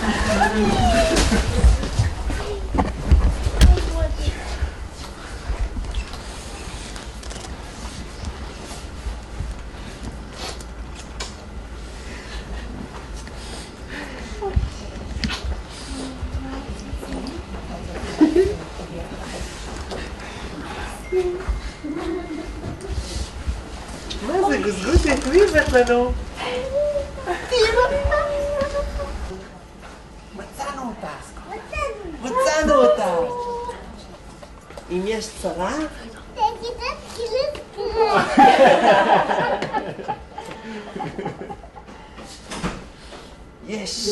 מה זה גוסגוסת? מי הבאת לנו? מצאנו אותה! מצאנו אותה! אם יש צרה? יש!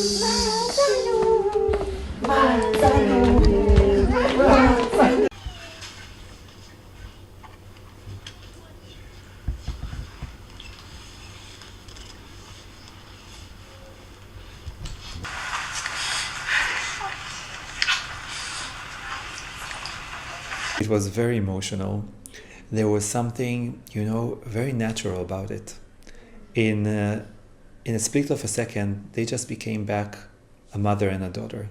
מצאנו! It was very emotional. There was something, very natural about it. In a split of a second, they just became back a mother and a daughter.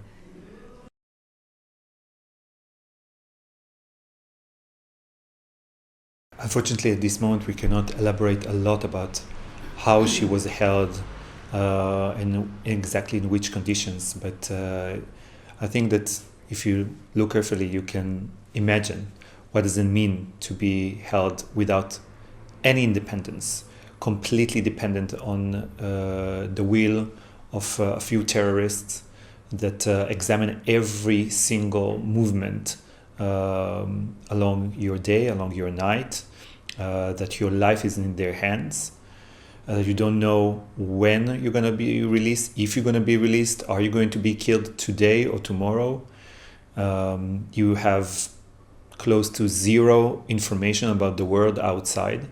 Unfortunately, at this moment, we cannot elaborate a lot about how she was held and exactly in which conditions. But I think that if you look carefully, you can imagine what does it mean to be held without any independence, completely dependent on the will of a few terrorists that examine every single movement along your day, along your night, that your life is in their hands. You don't know when you're going to be released, if you're going to be released, are you going to be killed today or tomorrow? You have close to zero information about the world outside,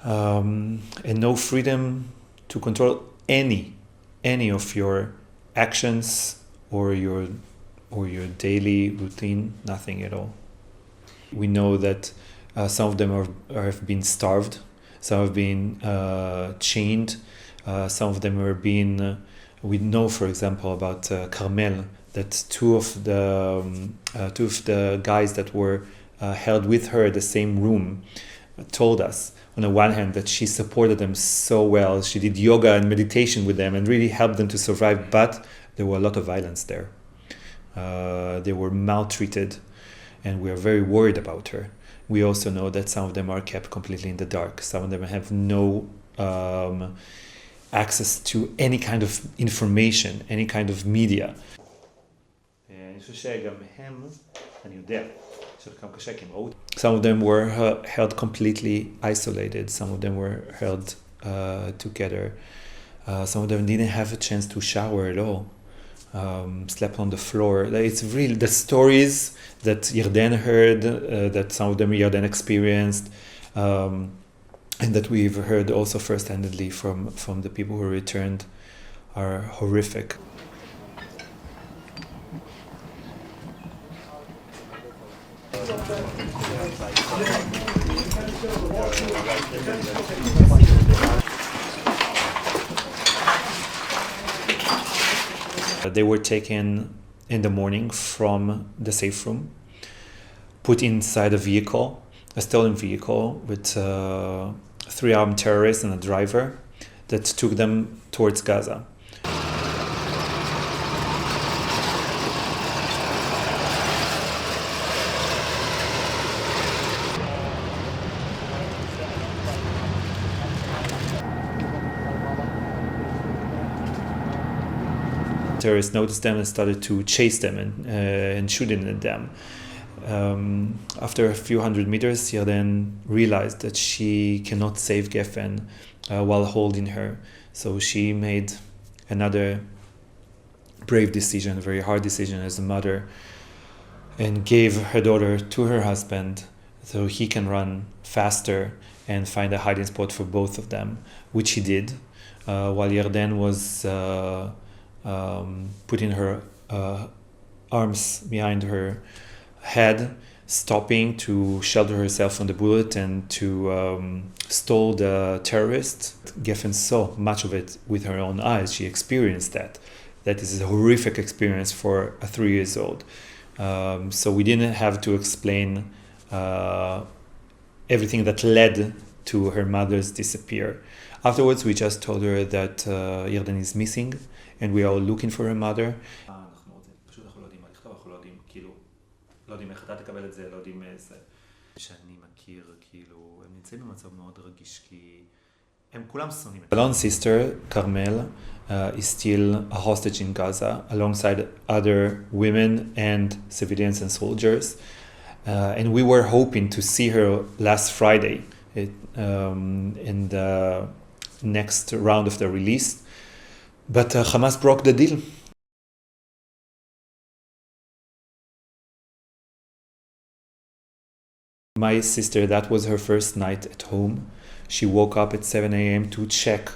and no freedom to control any of your actions or your daily routine, nothing at all. We know that some of them have been starved, some have been chained, some of them are being. We know, for example, about Carmel, that two of the guys that were held with her at the same room told us, on the one hand, that she supported them so well. She did yoga and meditation with them and really helped them to survive, but there were a lot of violence there. They were maltreated, and we are very worried about her. We also know that some of them are kept completely in the dark. Some of them have no access to any kind of information, any kind of media. Some of them were held completely isolated. Some of them were held together. Some of them didn't have a chance to shower at all. Slept on the floor. It's really the stories that Yarden heard, that some of them Yarden experienced, and that we've heard also first-handedly from the people who returned, are horrific. They were taken in the morning from the safe room, put inside a vehicle, a stolen vehicle with 3 armed terrorists and a driver that took them towards Gaza. Terrorists noticed them and started to chase them and shooting at them. After a few hundred meters, Yarden realized that she cannot save Geffen while holding her. So she made another brave decision, a very hard decision as a mother, and gave her daughter to her husband so he can run faster and find a hiding spot for both of them, which he did, while Yarden was putting her arms behind her head, stopping to shelter herself from the bullet and to stall the terrorist. Geffen saw much of it with her own eyes. She experienced that. that is a horrific experience for a 3-year-old. So we didn't have to explain everything that led to her mother's disappear. Afterwards, we just told her that Yarden is missing, and we are looking for her mother. Alon's sister, Carmel, is still a hostage in Gaza alongside other women and civilians and soldiers. And we were hoping to see her last Friday in the next round of the release. But Hamas broke the deal. My sister, that was her first night at home. She woke up at 7 a.m. to check,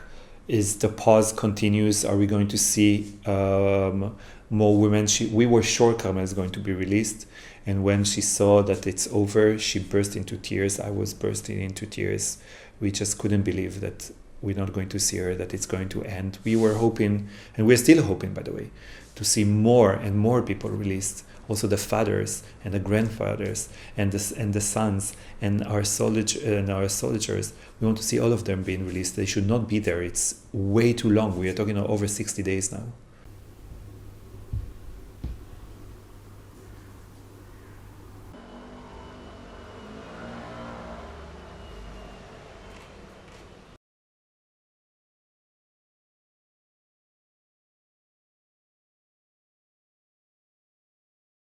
is the pause continues? Are we going to see more women? We were sure Carmel is going to be released. And when she saw that it's over, she burst into tears. I was bursting into tears. We just couldn't believe that we're not going to see her, that it's going to end. We were hoping, and we're still hoping, by the way, to see more and more people released. Also the fathers and the grandfathers and the sons and our soldiers. We want to see all of them being released. They should not be there. It's way too long. We are talking over 60 days now.